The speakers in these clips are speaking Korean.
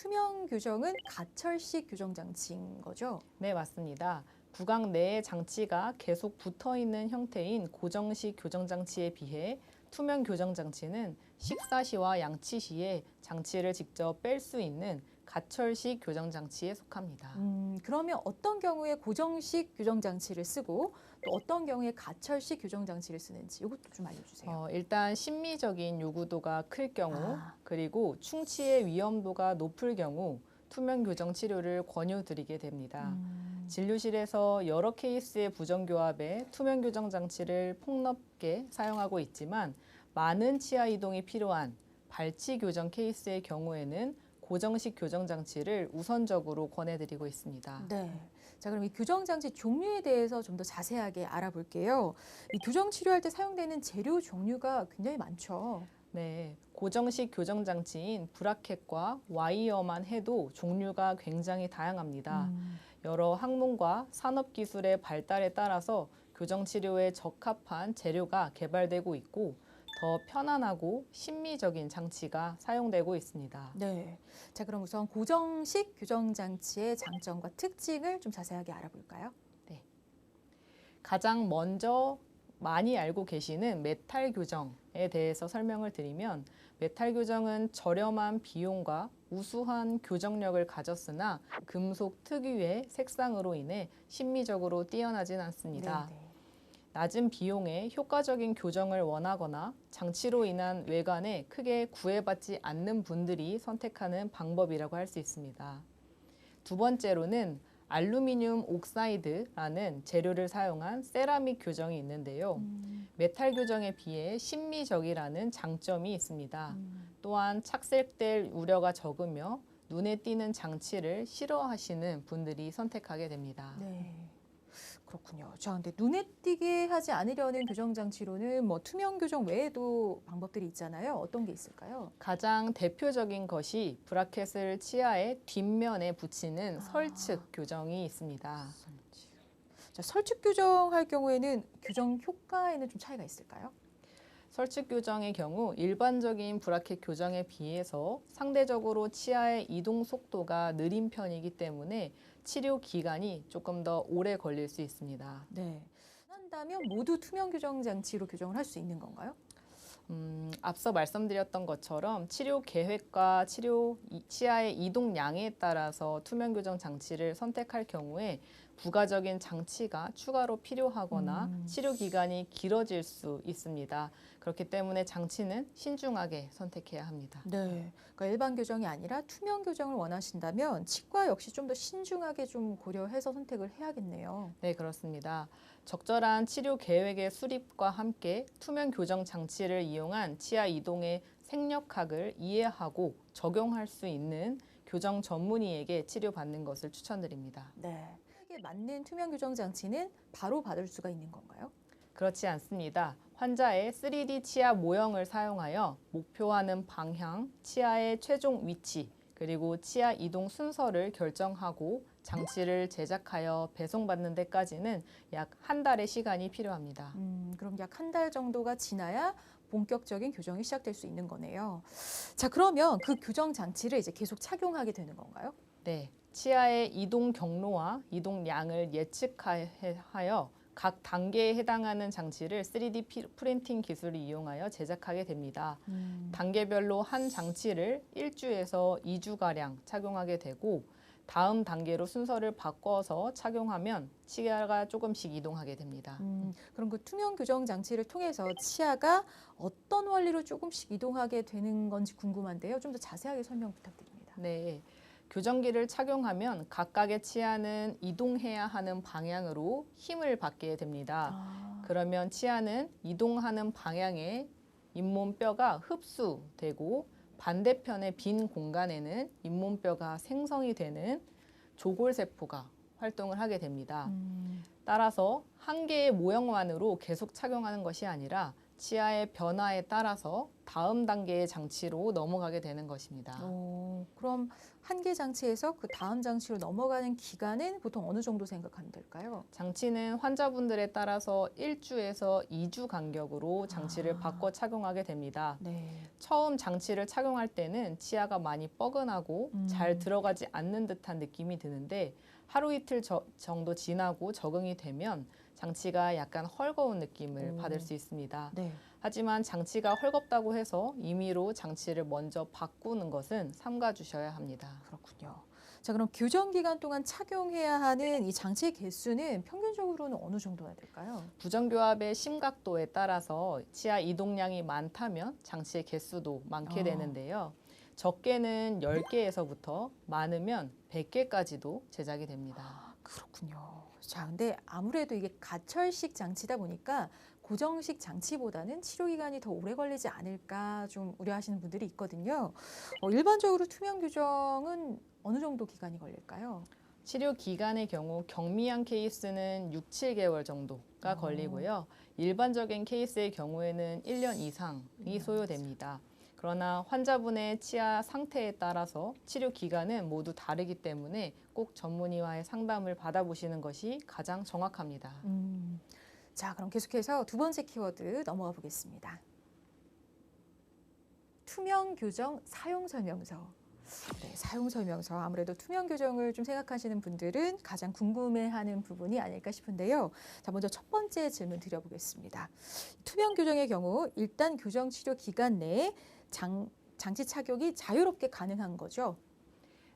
투명 교정은 가철식 교정 장치인 거죠? 네, 맞습니다. 구강 내에 장치가 계속 붙어 있는 형태인 고정식 교정 장치에 비해 투명 교정 장치는 식사 시와 양치 시에 장치를 직접 뺄 수 있는 가철식 교정 장치에 속합니다. 그러면 어떤 경우에 고정식 교정 장치를 쓰고 또 어떤 경우에 가철식 교정 장치를 쓰는지 이것도 좀 알려주세요. 일단 심미적인 요구도가 클 경우, 아. 그리고 충치의 위험도가 높을 경우 투명 교정 치료를 권유드리게 됩니다. 진료실에서 여러 케이스의 부정교합에 투명 교정 장치를 폭넓게 사용하고 있지만 많은 치아 이동이 필요한 발치 교정 케이스의 경우에는 고정식 교정 장치를 우선적으로 권해드리고 있습니다. 네. 자, 그럼 이 교정 장치 종류에 대해서 좀 더 자세하게 알아볼게요. 이 교정 치료할 때 사용되는 재료 종류가 굉장히 많죠. 네, 고정식 교정 장치인 브라켓과 와이어만 해도 종류가 굉장히 다양합니다. 여러 학문과 산업기술의 발달에 따라서 교정 치료에 적합한 재료가 개발되고 있고 더 편안하고 심미적인 장치가 사용되고 있습니다. 네. 자, 그럼 우선 고정식 교정 장치의 장점과 특징을 좀 자세하게 알아볼까요? 네. 가장 먼저 많이 알고 계시는 메탈 교정에 대해서 설명을 드리면 메탈 교정은 저렴한 비용과 우수한 교정력을 가졌으나 금속 특유의 색상으로 인해 심미적으로 뛰어나진 않습니다. 네, 네. 낮은 비용에 효과적인 교정을 원하거나 장치로 인한 외관에 크게 구애받지 않는 분들이 선택하는 방법이라고 할 수 있습니다. 두 번째로는 알루미늄 옥사이드라는 재료를 사용한 세라믹 교정이 있는데요. 메탈 교정에 비해 심미적이라는 장점이 있습니다. 또한 착색될 우려가 적으며 눈에 띄는 장치를 싫어하시는 분들이 선택하게 됩니다. 네. 그렇군요. 자, 근데 눈에 띄게 하지 않으려는 교정 장치로는 뭐 투명 교정 외에도 방법들이 있잖아요. 어떤 게 있을까요? 가장 대표적인 것이 브라켓을 치아의 뒷면에 붙이는 설측 교정이 있습니다. 자, 설측 교정할 경우에는 교정 효과에는 좀 차이가 있을까요? 설측 교정의 경우 일반적인 브라켓 교정에 비해서 상대적으로 치아의 이동 속도가 느린 편이기 때문에 치료 기간이 조금 더 오래 걸릴 수 있습니다. 네. 한다면 모두 투명 교정 장치로 교정을 할 수 있는 건가요? 앞서 말씀드렸던 것처럼 치료 계획과 치아의 이동량에 따라서 투명 교정 장치를 선택할 경우에 부가적인 장치가 추가로 필요하거나 치료 기간이 길어질 수 있습니다. 그렇기 때문에 장치는 신중하게 선택해야 합니다. 네. 그러니까 일반 교정이 아니라 투명 교정을 원하신다면 치과 역시 좀 더 신중하게 좀 고려해서 선택을 해야겠네요. 네, 그렇습니다. 적절한 치료 계획의 수립과 함께 투명 교정 장치를 이용한 치아 이동의 생략학을 이해하고 적용할 수 있는 교정 전문의에게 치료받는 것을 추천드립니다. 네. 치아에 맞는 투명 교정 장치는 바로 받을 수가 있는 건가요? 그렇지 않습니다. 환자의 3D 치아 모형을 사용하여 목표하는 방향, 치아의 최종 위치, 그리고 치아 이동 순서를 결정하고 장치를 제작하여 배송받는 데까지는 약 한 달의 시간이 필요합니다. 그럼 약 한 달 정도가 지나야 본격적인 교정이 시작될 수 있는 거네요. 자, 그러면 그 교정 장치를 이제 계속 착용하게 되는 건가요? 네, 치아의 이동 경로와 이동량을 예측하여 각 단계에 해당하는 장치를 3D 프린팅 기술을 이용하여 제작하게 됩니다. 단계별로 한 장치를 1주에서 2주가량 착용하게 되고 다음 단계로 순서를 바꿔서 착용하면 치아가 조금씩 이동하게 됩니다. 그럼 그 투명 교정 장치를 통해서 치아가 어떤 원리로 조금씩 이동하게 되는 건지 궁금한데요. 좀 더 자세하게 설명 부탁드립니다. 네, 교정기를 착용하면 각각의 치아는 이동해야 하는 방향으로 힘을 받게 됩니다. 그러면 치아는 이동하는 방향에 잇몸뼈가 흡수되고 반대편의 빈 공간에는 잇몸뼈가 생성이 되는 조골세포가 활동을 하게 됩니다. 따라서 한 개의 모형만으로 계속 착용하는 것이 아니라 치아의 변화에 따라서 다음 단계의 장치로 넘어가게 되는 것입니다. 그럼 한 개 장치에서 그 다음 장치로 넘어가는 기간은 보통 어느 정도 생각하면 될까요? 장치는 환자분들에 따라서 1주에서 2주 간격으로 장치를 아. 바꿔 착용하게 됩니다. 네. 처음 장치를 착용할 때는 치아가 많이 뻐근하고 잘 들어가지 않는 듯한 느낌이 드는데 하루 이틀 정도 지나고 적응이 되면 장치가 약간 헐거운 느낌을 받을 수 있습니다. 네. 하지만 장치가 헐겁다고 해서 임의로 장치를 먼저 바꾸는 것은 삼가 주셔야 합니다. 그렇군요. 자, 그럼 교정 기간 동안 착용해야 하는 이 장치의 개수는 평균적으로는 어느 정도나 될까요? 부정교합의 심각도에 따라서 치아 이동량이 많다면 장치의 개수도 많게 되는데요. 적게는 10개에서부터 많으면 100개까지도 제작이 됩니다. 그렇군요. 자, 근데 아무래도 이게 가철식 장치다 보니까 고정식 장치보다는 치료 기간이 더 오래 걸리지 않을까 좀 우려하시는 분들이 있거든요. 일반적으로 투명 교정은 어느 정도 기간이 걸릴까요? 치료 기간의 경우 경미한 케이스는 6, 7개월 정도가 걸리고요. 일반적인 케이스의 경우에는 1년 이상이 소요됩니다. 그러나 환자분의 치아 상태에 따라서 치료 기간은 모두 다르기 때문에 꼭 전문의와의 상담을 받아보시는 것이 가장 정확합니다. 자, 그럼 계속해서 두 번째 키워드 넘어가 보겠습니다. 투명 교정 사용 설명서. 네, 사용 설명서. 아무래도 투명 교정을 좀 생각하시는 분들은 가장 궁금해하는 부분이 아닐까 싶은데요. 자, 먼저 첫 번째 질문 드려보겠습니다. 투명 교정의 경우 일단 교정 치료 기간 내에 장치 착용이 자유롭게 가능한 거죠?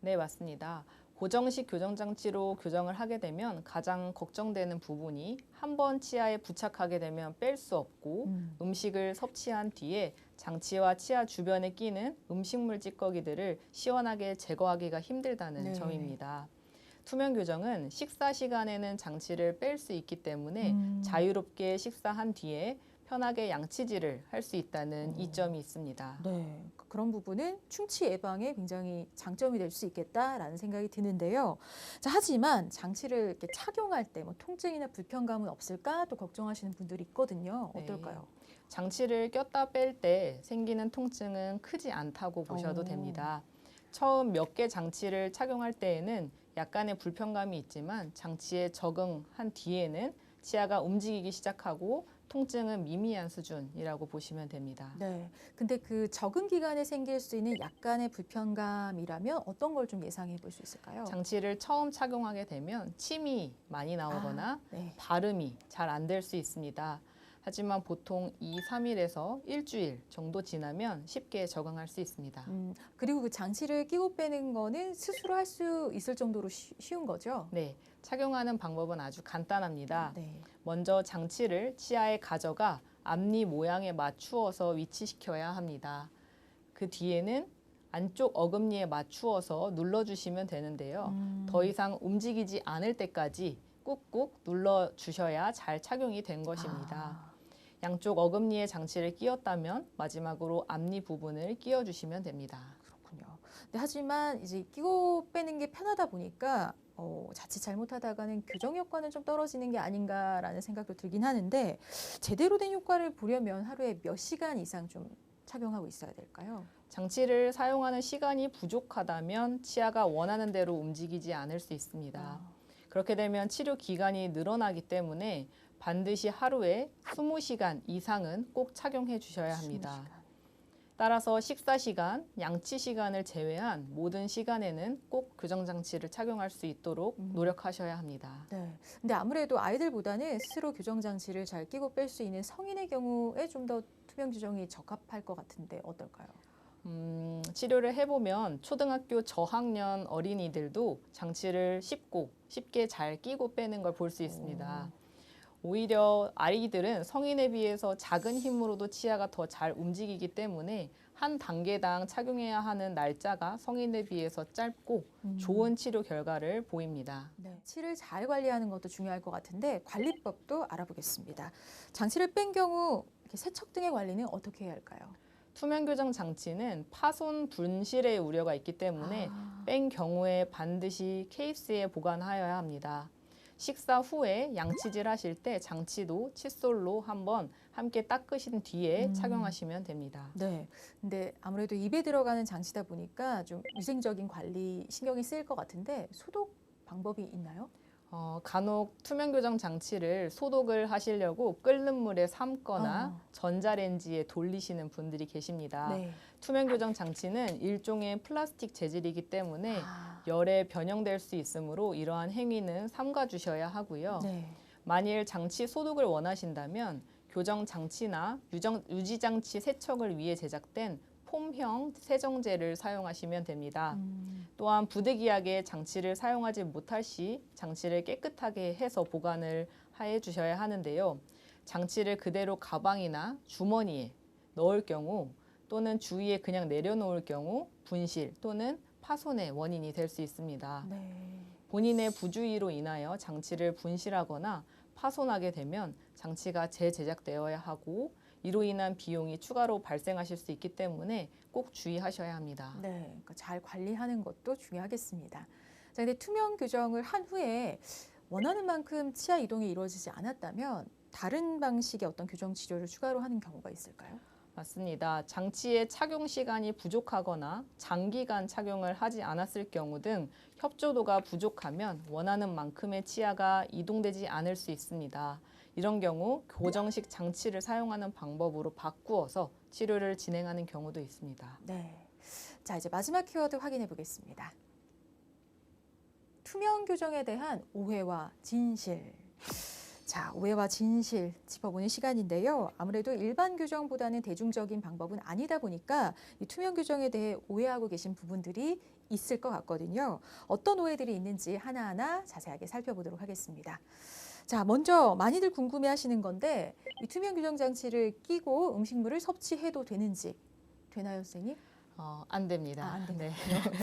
네, 맞습니다. 고정식 교정 장치로 교정을 하게 되면 가장 걱정되는 부분이 한 번 치아에 부착하게 되면 뺄 수 없고 음식을 섭취한 뒤에 장치와 치아 주변에 끼는 음식물 찌꺼기들을 시원하게 제거하기가 힘들다는 네. 점입니다. 투명 교정은 식사 시간에는 장치를 뺄 수 있기 때문에 자유롭게 식사한 뒤에 편하게 양치질을 할 수 있다는 이점이 있습니다. 네, 그런 부분은 충치 예방에 굉장히 장점이 될 수 있겠다라는 생각이 드는데요. 자, 하지만 장치를 이렇게 착용할 때 뭐 통증이나 불편감은 없을까 또 걱정하시는 분들이 있거든요. 네. 어떨까요? 장치를 꼈다 뺄 때 생기는 통증은 크지 않다고 보셔도 오. 됩니다. 처음 몇 개 장치를 착용할 때에는 약간의 불편감이 있지만 장치에 적응한 뒤에는 치아가 움직이기 시작하고 통증은 미미한 수준이라고 보시면 됩니다. 네, 근데 그 적응 기간에 생길 수 있는 약간의 불편감이라면 어떤 걸 좀 예상해 볼 수 있을까요? 장치를 처음 착용하게 되면 침이 많이 나오거나 네. 발음이 잘 안 될 수 있습니다. 하지만 보통 2, 3일에서 일주일 정도 지나면 쉽게 적응할 수 있습니다. 그리고 그 장치를 끼고 빼는 거는 스스로 할 수 있을 정도로 쉬운 거죠? 네, 착용하는 방법은 아주 간단합니다. 네. 먼저 장치를 치아에 가져가 앞니 모양에 맞추어서 위치시켜야 합니다. 그 뒤에는 안쪽 어금니에 맞추어서 눌러주시면 되는데요. 더 이상 움직이지 않을 때까지 꾹꾹 눌러주셔야 잘 착용이 된 것입니다. 양쪽 어금니에 장치를 끼웠다면 마지막으로 앞니 부분을 끼워주시면 됩니다. 그렇군요. 네, 하지만 이제 끼고 빼는 게 편하다 보니까 자칫 잘못하다가는 교정 효과는 좀 떨어지는 게 아닌가라는 생각도 들긴 하는데 제대로 된 효과를 보려면 하루에 몇 시간 이상 좀 착용하고 있어야 될까요? 장치를 사용하는 시간이 부족하다면 치아가 원하는 대로 움직이지 않을 수 있습니다. 그렇게 되면 치료 기간이 늘어나기 때문에 반드시 하루에 20시간 이상은 꼭 착용해 주셔야 합니다. 20시간. 따라서 식사 시간, 양치 시간을 제외한 모든 시간에는 꼭 교정 장치를 착용할 수 있도록 노력하셔야 합니다. 네. 근데 아무래도 아이들보다는 스스로 교정 장치를 잘 끼고 뺄 수 있는 성인의 경우에 좀 더 투명 교정이 적합할 것 같은데 어떨까요? 치료를 해보면 초등학교 저학년 어린이들도 장치를 쉽게 잘 끼고 빼는 걸 볼 수 있습니다. 오히려 아이들은 성인에 비해서 작은 힘으로도 치아가 더 잘 움직이기 때문에 한 단계당 착용해야 하는 날짜가 성인에 비해서 짧고 좋은 치료 결과를 보입니다. 네. 치를 잘 관리하는 것도 중요할 것 같은데 관리법도 알아보겠습니다. 장치를 뺀 경우 이렇게 세척 등의 관리는 어떻게 해야 할까요? 투명 교정 장치는 파손 분실의 우려가 있기 때문에 뺀 경우에 반드시 케이스에 보관하여야 합니다. 식사 후에 양치질 하실 때 장치도 칫솔로 한번 함께 닦으신 뒤에 착용하시면 됩니다. 네. 근데 아무래도 입에 들어가는 장치다 보니까 좀 위생적인 관리 신경이 쓰일 것 같은데 소독 방법이 있나요? 간혹 투명 교정 장치를 소독을 하시려고 끓는 물에 삶거나 전자레인지에 돌리시는 분들이 계십니다. 네. 투명 교정 장치는 일종의 플라스틱 재질이기 때문에 아, 열에 변형될 수 있으므로 이러한 행위는 삼가 주셔야 하고요. 네. 만일 장치 소독을 원하신다면 교정 장치나 유지 장치 세척을 위해 제작된 폼형 세정제를 사용하시면 됩니다. 또한 부득이하게 장치를 사용하지 못할 시 장치를 깨끗하게 해서 보관을 해 주셔야 하는데요. 장치를 그대로 가방이나 주머니에 넣을 경우 또는 주위에 그냥 내려놓을 경우 분실 또는 파손의 원인이 될 수 있습니다. 네. 본인의 부주의로 인하여 장치를 분실하거나 파손하게 되면 장치가 재제작되어야 하고 이로 인한 비용이 추가로 발생하실 수 있기 때문에 꼭 주의하셔야 합니다. 네. 그러니까 잘 관리하는 것도 중요하겠습니다. 자, 근데 투명 교정을 한 후에 원하는 만큼 치아 이동이 이루어지지 않았다면 다른 방식의 어떤 교정 치료를 추가로 하는 경우가 있을까요? 맞습니다. 장치의 착용 시간이 부족하거나 장기간 착용을 하지 않았을 경우 등 협조도가 부족하면 원하는 만큼의 치아가 이동되지 않을 수 있습니다. 이런 경우 교정식 장치를 사용하는 방법으로 바꾸어서 치료를 진행하는 경우도 있습니다. 네. 자, 이제 마지막 키워드 확인해 보겠습니다. 투명 교정에 대한 오해와 진실. 자, 오해와 진실 짚어보는 시간인데요. 아무래도 일반 교정보다는 대중적인 방법은 아니다 보니까 이 투명 교정에 대해 오해하고 계신 부분들이 있을 것 같거든요. 어떤 오해들이 있는지 하나하나 자세하게 살펴보도록 하겠습니다. 자, 먼저 많이들 궁금해하시는 건데 이 투명 교정 장치를 끼고 음식물을 섭취해도 되는지 되나요, 선생님? 안 됩니다. 안 됩니다. 네.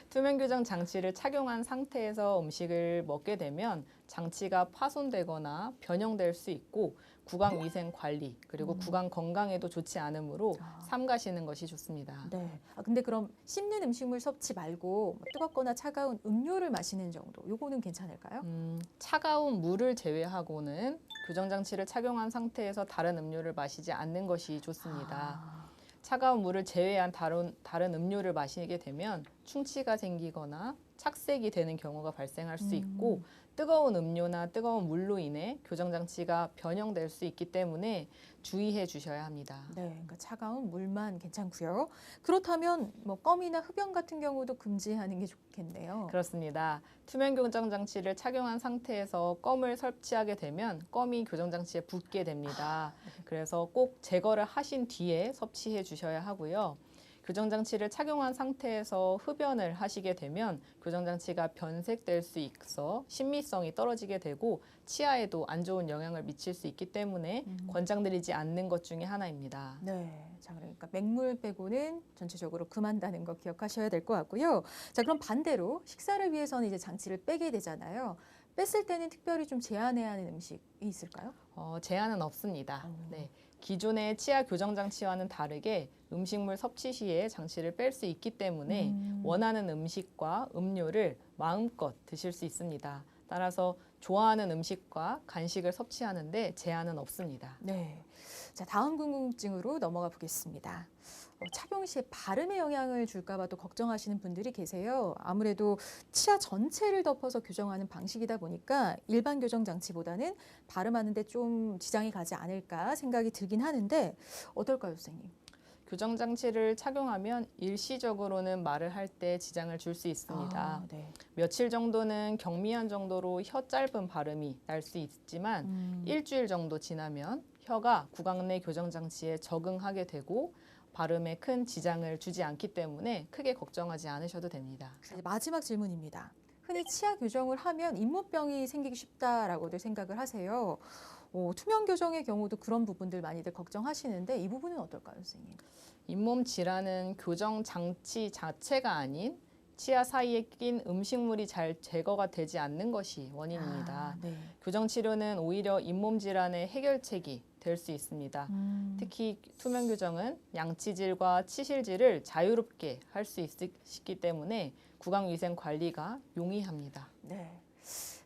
투명 교정 장치를 착용한 상태에서 음식을 먹게 되면 장치가 파손되거나 변형될 수 있고 구강 위생 관리 그리고 구강 건강에도 좋지 않으므로 삼가시는 것이 좋습니다. 네. 근데 그럼 씹는 음식물 섭취 말고 뭐 뜨겁거나 차가운 음료를 마시는 정도, 요거는 괜찮을까요? 차가운 물을 제외하고는 교정 장치를 착용한 상태에서 다른 음료를 마시지 않는 것이 좋습니다. 차가운 물을 제외한 다른 음료를 마시게 되면 충치가 생기거나 착색이 되는 경우가 발생할 수 있고 뜨거운 음료나 뜨거운 물로 인해 교정 장치가 변형될 수 있기 때문에 주의해 주셔야 합니다. 네, 그러니까 차가운 물만 괜찮고요. 그렇다면 뭐 껌이나 흡연 같은 경우도 금지하는 게 좋겠네요. 그렇습니다. 투명 교정 장치를 착용한 상태에서 껌을 섭취하게 되면 껌이 교정 장치에 붙게 됩니다. 그래서 꼭 제거를 하신 뒤에 섭취해 주셔야 하고요. 교정 장치를 착용한 상태에서 흡연을 하시게 되면 교정 장치가 변색될 수 있어 신미성이 떨어지게 되고 치아에도 안 좋은 영향을 미칠 수 있기 때문에 권장드리지 않는 것 중에 하나입니다. 네, 자 그러니까 맹물 빼고는 전체적으로 금한다는 거 기억하셔야 될 것 같고요. 자 그럼 반대로 식사를 위해서는 이제 장치를 빼게 되잖아요. 뺐을 때는 특별히 좀 제한해야 하는 음식이 있을까요? 제한은 없습니다. 네. 기존의 치아 교정 장치와는 다르게 음식물 섭취 시에 장치를 뺄 수 있기 때문에 원하는 음식과 음료를 마음껏 드실 수 있습니다. 따라서 좋아하는 음식과 간식을 섭취하는데 제한은 없습니다. 네. 자, 다음 궁금증으로 넘어가 보겠습니다. 착용 시에 발음에 영향을 줄까 봐 또 걱정하시는 분들이 계세요. 아무래도 치아 전체를 덮어서 교정하는 방식이다 보니까 일반 교정 장치보다는 발음하는데 좀 지장이 가지 않을까 생각이 들긴 하는데 어떨까요, 선생님? 교정 장치를 착용하면 일시적으로는 말을 할 때 지장을 줄 수 있습니다. 네. 며칠 정도는 경미한 정도로 혀 짧은 발음이 날 수 있지만 일주일 정도 지나면 혀가 구강 내 교정 장치에 적응하게 되고 발음에 큰 지장을 주지 않기 때문에 크게 걱정하지 않으셔도 됩니다. 이제 마지막 질문입니다. 흔히 치아 교정을 하면 잇몸병이 생기기 쉽다라고들 생각을 하세요. 투명 교정의 경우도 그런 부분들 많이들 걱정하시는데 이 부분은 어떨까요, 선생님? 잇몸 질환은 교정 장치 자체가 아닌 치아 사이에 낀 음식물이 잘 제거가 되지 않는 것이 원인입니다. 네. 교정 치료는 오히려 잇몸 질환의 해결책이 될 수 있습니다. 특히 투명 교정은 양치질과 치실질을 자유롭게 할 수 있기 때문에 구강 위생 관리가 용이합니다. 네.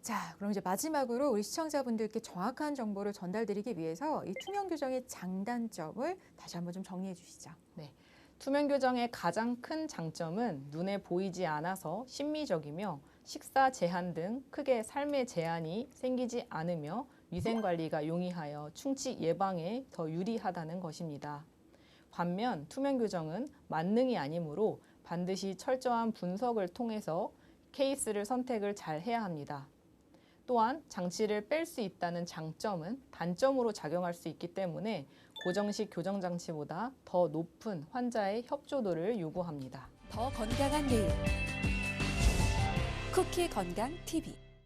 자, 그럼 이제 마지막으로 우리 시청자분들께 정확한 정보를 전달드리기 위해서 이 투명 교정의 장단점을 다시 한번 좀 정리해 주시죠. 투명 교정의 가장 큰 장점은 눈에 보이지 않아서 심미적이며 식사 제한 등 크게 삶의 제한이 생기지 않으며 위생 관리가 용이하여 충치 예방에 더 유리하다는 것입니다. 반면 투명 교정은 만능이 아니므로 반드시 철저한 분석을 통해서 케이스를 선택을 잘 해야 합니다. 또한 장치를 뺄 수 있다는 장점은 단점으로 작용할 수 있기 때문에 고정식 교정 장치보다 더 높은 환자의 협조도를 요구합니다. 더 건강한 내일 쿠키 건강 TV